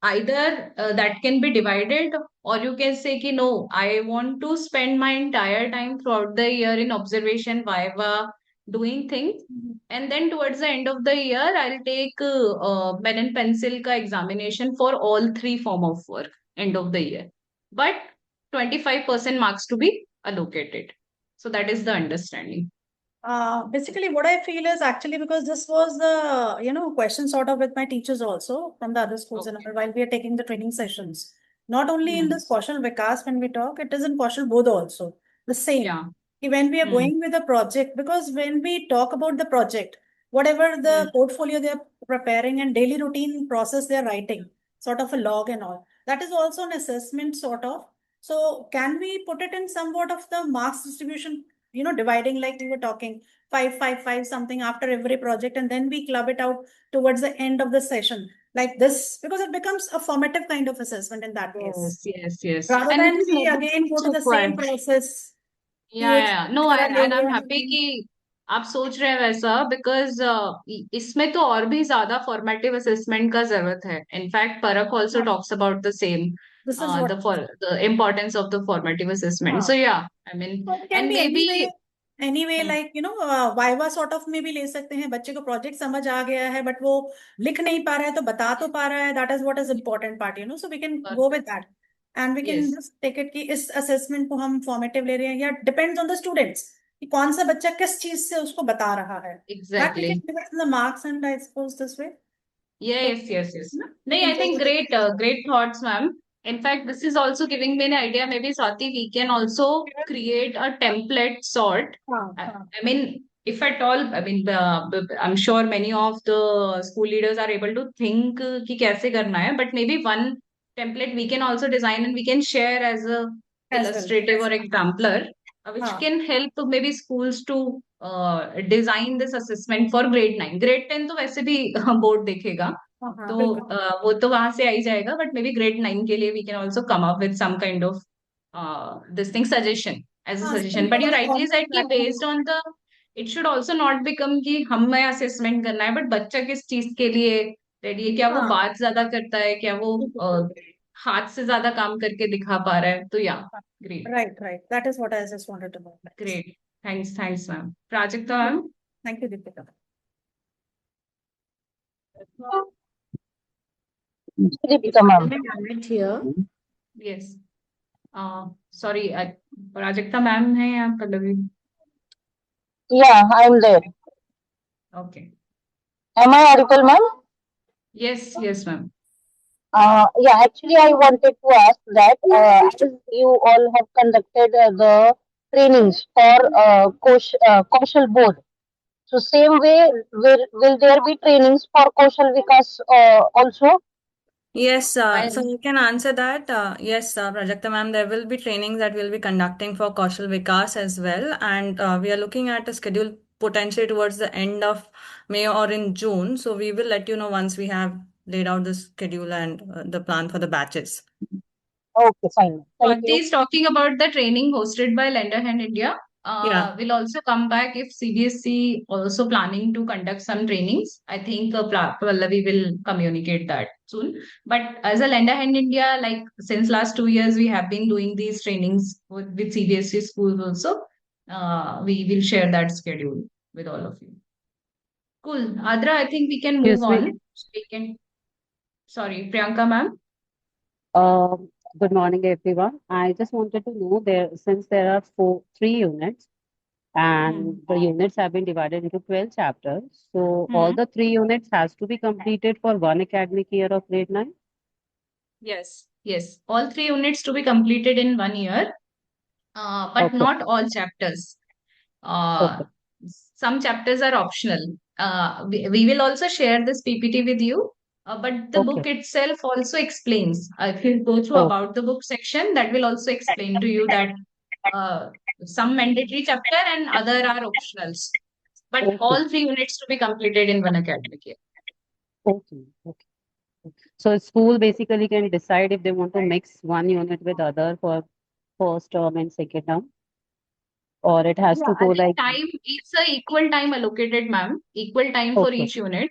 either that can be divided, or you can say, ki, no, I want to spend my entire time throughout the year in observation, viva, doing things. And then towards the end of the year, I'll take pen and pencil ka examination for all three form of work end of the year. But 25% marks to be allocated. So that is the understanding. Basically, what I feel is actually because this was the question sort of with my teachers also from the other schools and all, while we are taking the training sessions. Not only in this Kaushal Vikas when we talk, it is in Kaushal Bodh also. The same. Yeah. When we are going with a project, because when we talk about the project, whatever the portfolio they are preparing and daily routine process they are writing, sort of a log and all, that is also an assessment sort of. So can we put it in somewhat of the marks distribution, dividing like we were talking, 5, 5, 5 something after every project, and then we club it out towards the end of the session like this, because it becomes a formative kind of assessment in that case. Yes. Rather And than it is we again go to the same process. Yeah. No, and I'm happy कि आप सोच रहे हैं वैसा, because इसमें तो और भी ज्यादा formative assessment का जरूरत है. In fact, Parak also talks about the same, This is what the importance of the formative assessment. So yeah, I mean, it can and be maybe anyway like viva sort of में भी ले सकते हैं, बच्चे को project समझ आ गया है बट वो लिख नहीं पा रहा है तो बता तो पा रहा है, that is what is important part, so we can go with that and we can just take it कि इस assessment को हम formative ले रहे हैं, या depends on the students कि कौन सा बच्चा किस चीज से उसको बता रहा है. That we can give it the marks, and I suppose this way. Yes. No, I think great thoughts, ma'am. In fact, this is also giving me an idea. Maybe Swati, we can also create a template sort. I mean, if at all, I mean, I'm sure many of the school leaders are able to think कि कैसे करना है, but maybe one template we can also design and we can share as a illustrative or exemplar, which can help maybe schools to design this assessment for grade 9. Grade 10 तो वैसे भी board देखेगा, तो वो तो वहां से आ ही जाएगा, बट मे बी ग्रेड 9 के लिए we can also come up with some kind of this thing suggestion as a suggestion. But you rightly said कि based on the it should also not become कि हमें assessment करना है, but बच्चा किस चीज के लिए रेडी है, क्या वो बात ज्यादा करता है, क्या वो हाथ से ज्यादा काम करके दिखा पा रहा है. तो या great, right, that is what I just wanted to know. Great, thanks ma'am. Prajakta ma'am. Thank you, Deepika. Deepika ma'am. Here. Yes. Sorry, Prajakta ma'am है या Pallavi? Yeah, I'm there. Okay. Am I audible, ma'am? Yes, ma'am. Yeah, actually, I wanted to ask that as you all have conducted the trainings for Kaushal board. So same way, will there be trainings for Kaushal Vikas also? Yes, so you can answer that. Yes, Prajakta ma'am, there will be trainings that we'll be conducting for Kaushal Vikas as well. And we are looking at a schedule potentially towards the end of May or in June. So we will let you know once we have laid out the schedule and the plan for the batches. Okay, fine. Thank Swati you. is talking about the training hosted by LendAHandIndia. Yeah. We'll also come back if CBSE also planning to conduct some trainings. I think Pallavi will communicate that soon. But as a LendAHandIndia, like since last 2 years, we have been doing these trainings with CBSE schools also. We will share that schedule with all of you. Cool. Adra, I think we can move Excuse me. on. Sorry, Priyanka ma'am. Good morning, everyone. I just wanted to know since there are three units, and the units have been divided into 12 chapters. So all the 3 units has to be completed for one academic year of grade 9. Yes, yes. All 3 units to be completed in 1 year, but Okay. not all chapters. Okay. Some chapters are optional. We will also share this PPT with you, but the book Okay. itself also explains. If you go through Oh, about the book section, that will also explain to you that uh, some mandatory chapter and other are optionals. But okay. all 3 units to be completed in one academic year. Okay. Okay. So school basically can decide if they want to mix one unit with other for first term and second term, or it has to I go think like, it's a equal time allocated, ma'am. Equal time for okay. each unit.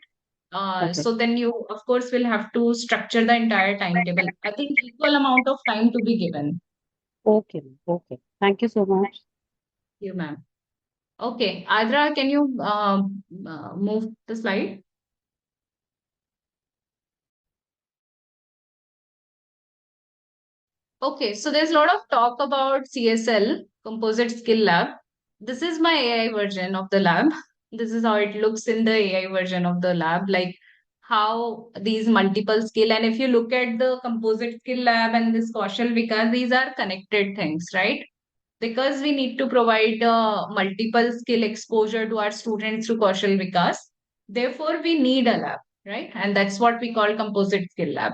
Okay. So then you, of course, will have to structure the entire timetable. I think equal amount of time to be given. Okay. Okay. Thank you so much. Thank you, ma'am. Okay, Adra, can you move the slide? Okay, so there's a lot of talk about CSL, Composite Skill Lab. This is my AI version of the lab. This is how it looks in the AI version of the lab, like how these multiple skill. And if you look at the Composite Skill Lab and this Kaushal Vikas, these are connected things, right? Because we need to provide multiple skill exposure to our students through Kaushal Vikas. Therefore, we need a lab, right? And that's what we call Composite Skill Lab.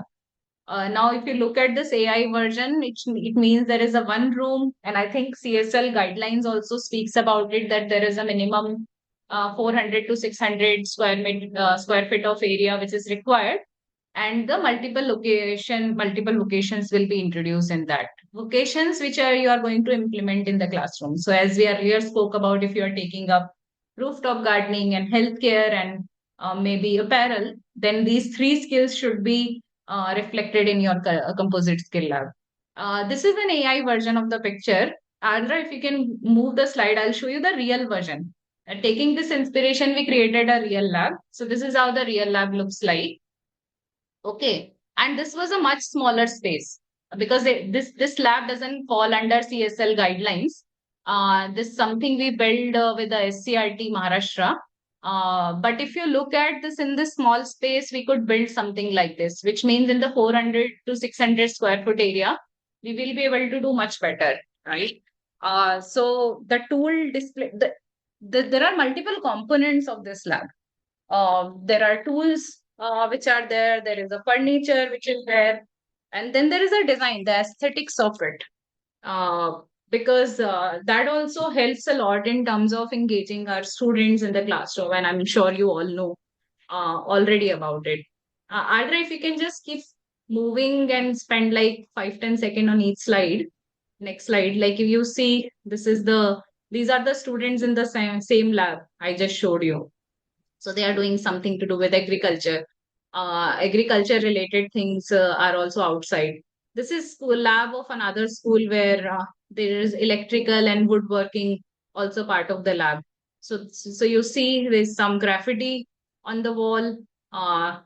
Now, if you look at this AI version, it means there is a one room, and I think CSL guidelines also speaks about it that there is a minimum 400 to 600 square feet of area which is required, and the multiple vocations will be introduced in that. Vocations which are you are going to implement in the classroom. So as we earlier spoke about, if you are taking up rooftop gardening and healthcare and maybe apparel, then these three skills should be reflected in your composite skill lab. This is an AI version of the picture. Andra, if you can move the slide, I'll show you the real version. Taking this inspiration, we created a real lab. So this is how the real lab looks like. Okay. And this was a much smaller space because this lab doesn't fall under CSL guidelines. This is something we built with the SCRT Maharashtra. But if you look at this in this small space, we could build something like this, which means in the 400 to 600 square foot area, we will be able to do much better, right? So the tool display, there are multiple components of this lab. There are tools which are there. There is a furniture which is there, and then there is a design, the aesthetics of it. Because that also helps a lot in terms of engaging our students in the classroom, and I'm sure you all know already about it. Adra, if you can just keep moving and spend like 5-10 seconds on each slide. Next slide. Like if you see, these are the students in the same lab I just showed you. So they are doing something to do with agriculture. Agriculture related things are also outside. This is school lab of another school where there is electrical and woodworking also part of the lab. So you see there's some graffiti on the wall.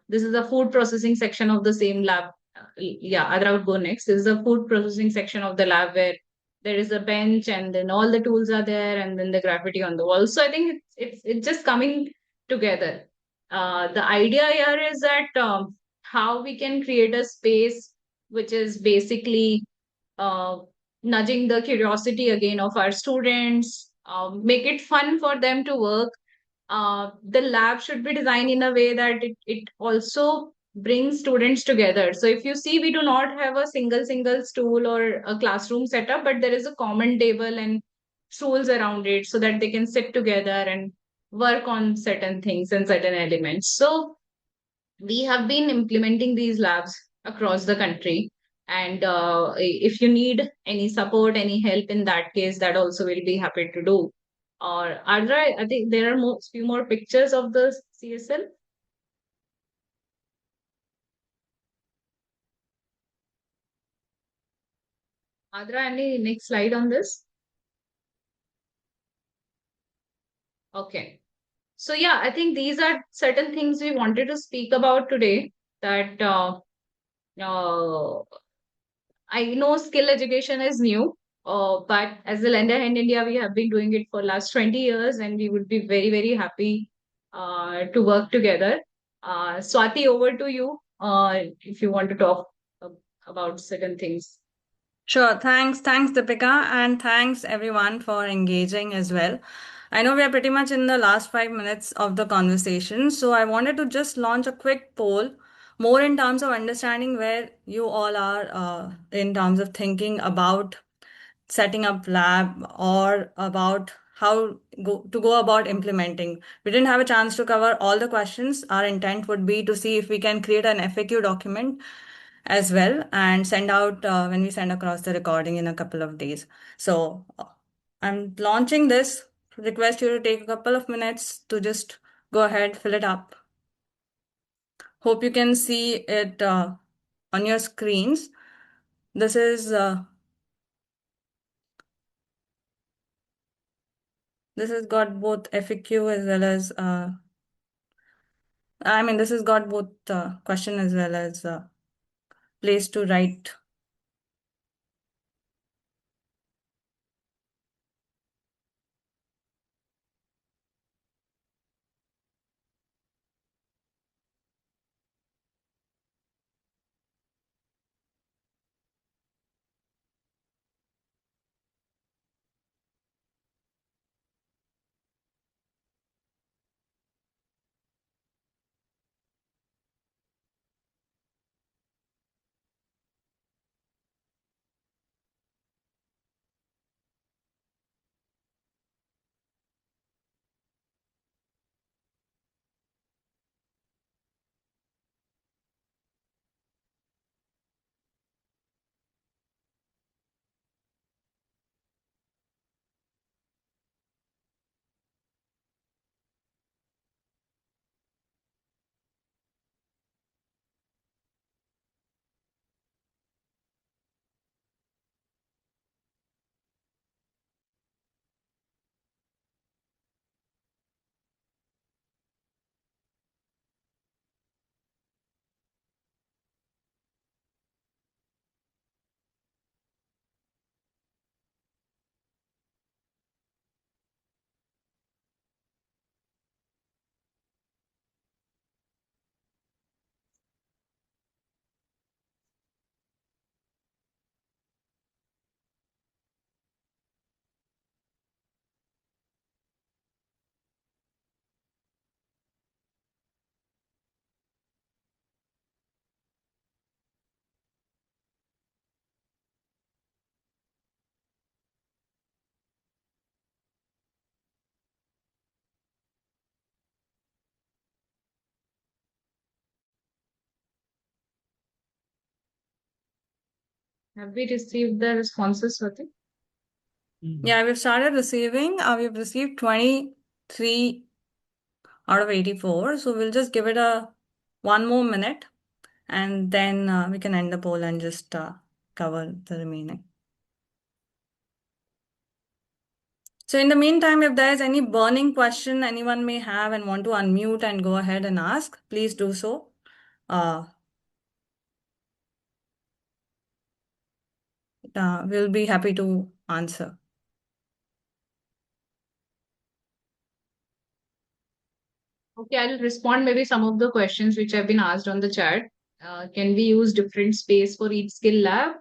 This is the food processing section of the same lab. Yeah, Adra would go next. This is the food processing section of the lab where there is a bench and then all the tools are there and then the graffiti on the wall. So I think it's just coming together. The idea here is that how we can create a space which is basically uh, nudging the curiosity again of our students, make it fun for them to work. The lab should be designed in a way that it also brings students together. So if you see, we do not have a single stool or a classroom setup, but there is a common table and stools around it so that they can sit together and work on certain things and certain elements. So we have been implementing these labs across the country. And if you need any support, any help in that case, that also will be happy to do. Or Ardra, I think there are few more pictures of the CSL. Adra, any next slide on this? Okay. So yeah, I think these are certain things we wanted to speak about today. That I know skill education is new, but as a LendAHandIndia, we have been doing it for last 20 years, and we would be very, very happy to work together. Swati, over to you if you want to talk about certain things. Sure. Thanks, Deepika, and thanks everyone for engaging as well. I know we are pretty much in the last 5 minutes of the conversation, so I wanted to just launch a quick poll, more in terms of understanding where you all are in terms of thinking about setting up lab or about how to go about implementing. We didn't have a chance to cover all the questions. Our intent would be to see if we can create an FAQ document as well and send out when we send across the recording in a couple of days. So I'm launching this. Request you to take a couple of minutes to just go ahead, fill it up. Hope you can see it on your screens. This is this has got both FAQ as well as this has got both question as well as place to write. Have we received the responses, Swati? Yeah, we've started receiving. We've received 23 out of 84. So we'll just give it a 1 more minute and then we can end the poll and just cover the remaining. So in the meantime, if there is any burning question anyone may have and want to unmute and go ahead and ask, please do so. We'll be happy to answer. Okay, I'll respond maybe some of the questions which have been asked on the chat. Can we use different space for each skill lab,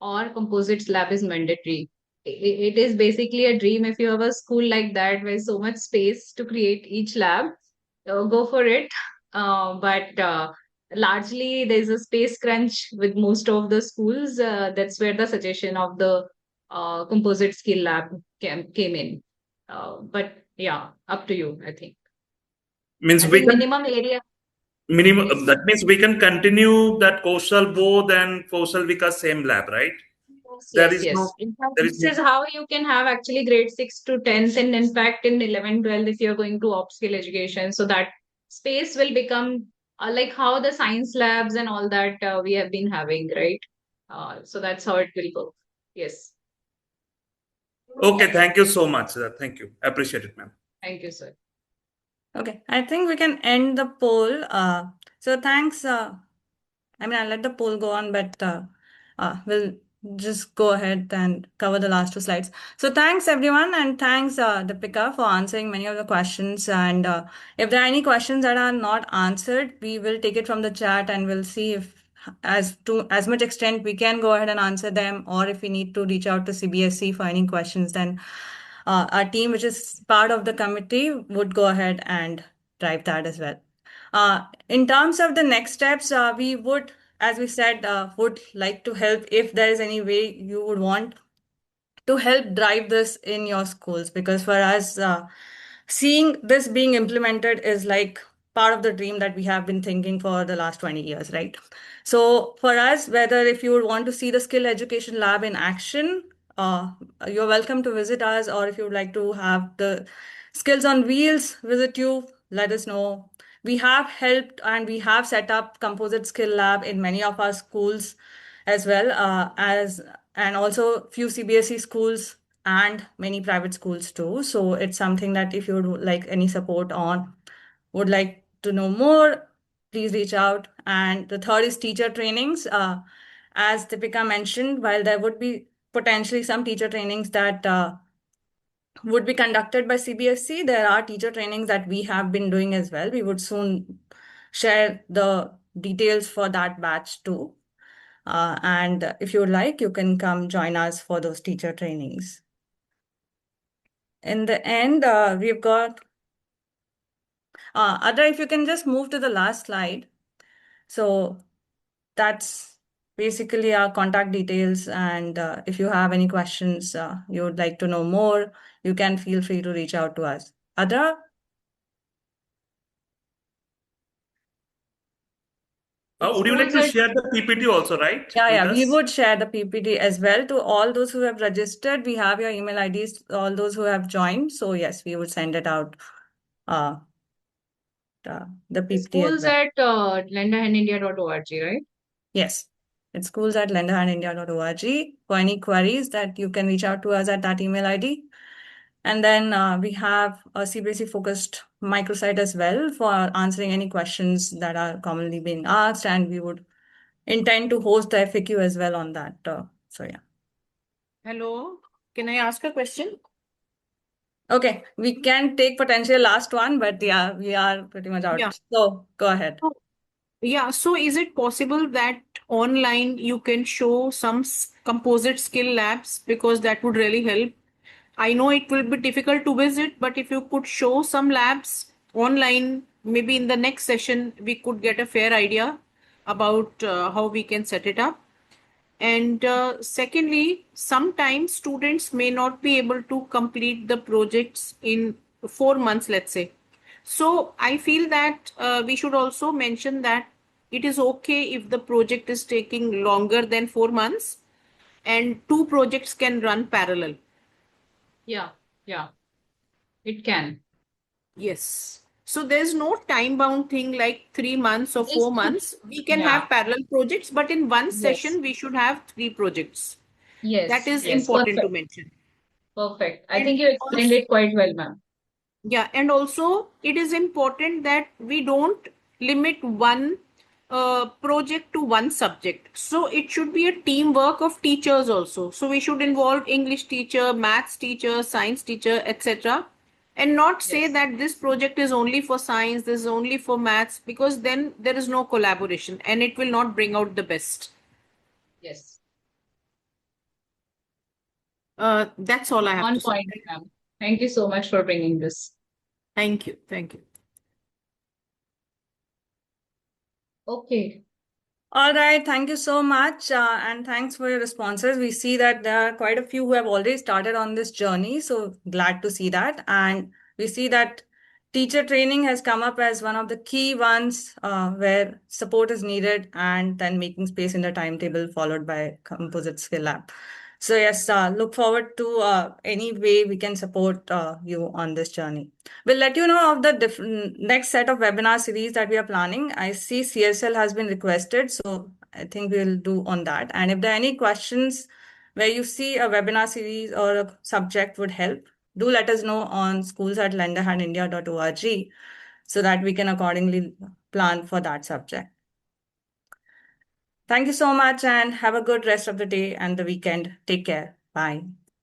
or composites lab is mandatory? It is basically a dream if you have a school like that with so much space to create each lab. Go for it. But largely there's a space crunch with most of the schools. That's where the suggestion of the composite skill lab came in. But Yeah, up to you, I think. Means I we think can minimum area. minimum. Yes. That means we can continue that Kaushal Bodh and Kaushal Vikas same lab, right? There Yes, is yes. no. In fact, There is this no. is how you can have actually grade 6 to 10th, and in fact, in 11, 12, if you're going to upskill education, so that space will become like how the science labs and all that we have been having, right? So that's how it will go. Yes. Okay, thank you so much. Thank you. Appreciate it, ma'am. Thank you, sir. Okay, I think we can end the poll. So thanks. I mean, I'll let the poll go on, but we'll just go ahead and cover the last two slides. So thanks everyone, and thanks Deepika for answering many of the questions. And if there are any questions that are not answered, we will take it from the chat and we'll see if as much extent we can go ahead and answer them, or if we need to reach out to CBSE for any questions, then our team, which is part of the committee, would go ahead and drive that as well. In terms of the next steps, we would, as we said, would like to help if there is any way you would want to help drive this in your schools, because for us, seeing this being implemented is like part of the dream that we have been thinking for the last 20 years, right? So for us, whether if you would want to see the skill education lab in action, you're welcome to visit us, or if you would like to have the skills on wheels visit you, let us know. We have helped and we have set up Composite Skill Lab in many of our schools as well, and also few CBSE schools and many private schools too. So it's something that if you would like any support on, would like to know more, please reach out. And the third is teacher trainings. As Deepika mentioned, while there would be potentially some teacher trainings that would be conducted by CBSE, there are teacher trainings that we have been doing as well. We would soon share the details for that batch too. And if you would like, you can come join us for those teacher trainings. In the end, we've got, Adra, if you can just move to the last slide. So that's basically our contact details. And if you have any questions, you would like to know more, you can feel free to reach out to us. Adra? Would you like to share the PPT also, right? Yeah, we us? would share the PPT as well to all those who have registered. We have your email IDs, all those who have joined. So yes, we would send it out. The PPT Schools as well. at LendAHandIndia.org, right? Yes, it's schools at LendAHandIndia.org. For any queries, that you can reach out to us at that email ID. And then we have a CBSE focused microsite as well for answering any questions that are commonly being asked. And we would intend to host the FAQ as well on that. So yeah. Hello, can I ask a question? Okay, we can take potential last one, but yeah, we are pretty much out. Yeah. So go ahead. Yeah, so is it possible that online you can show some composite skill labs, because that would really help? I know it will be difficult to visit, but if you could show some labs online, maybe in the next session, we could get a fair idea about how we can set it up. And secondly, sometimes students may not be able to complete the projects in 4 months, let's say. So I feel that we should also mention that it is okay if the project is taking longer than 4 months, and two projects can run parallel. Yeah, it can. Yes. So there's no time bound thing like 3 months or 4 months. We can have parallel projects, but in one session, we should have 3 projects. That is important to mention. Perfect. I And think you explained it quite well, ma'am. Yeah, and also it is important that we don't limit one project to one subject. So it should be a teamwork of teachers also. So we should involve English teacher, maths teacher, science teacher, etc. And not say that this project is only for science, this is only for maths, because then there is no collaboration and it will not bring out the best. Yes. That's all I have to say. On point, ma'am. Thank you so much for bringing this. Thank you. Thank you. Okay. All right, thank you so much, and thanks for your responses. We see that there are quite a few who have already started on this journey, so glad to see that. And we see that teacher training has come up as one of the key ones where support is needed, and then making space in the timetable followed by Composite Skill Lab. So yes, look forward to any way we can support you on this journey. We'll let you know of the next set of webinar series that we are planning. I see CSL has been requested, so I think we'll do on that. And if there are any questions where you see a webinar series or a subject would help, do let us know on schools@lendahandindia.org so that we can accordingly plan for that subject. Thank you so much and have a good rest of the day and the weekend. Take care. Bye.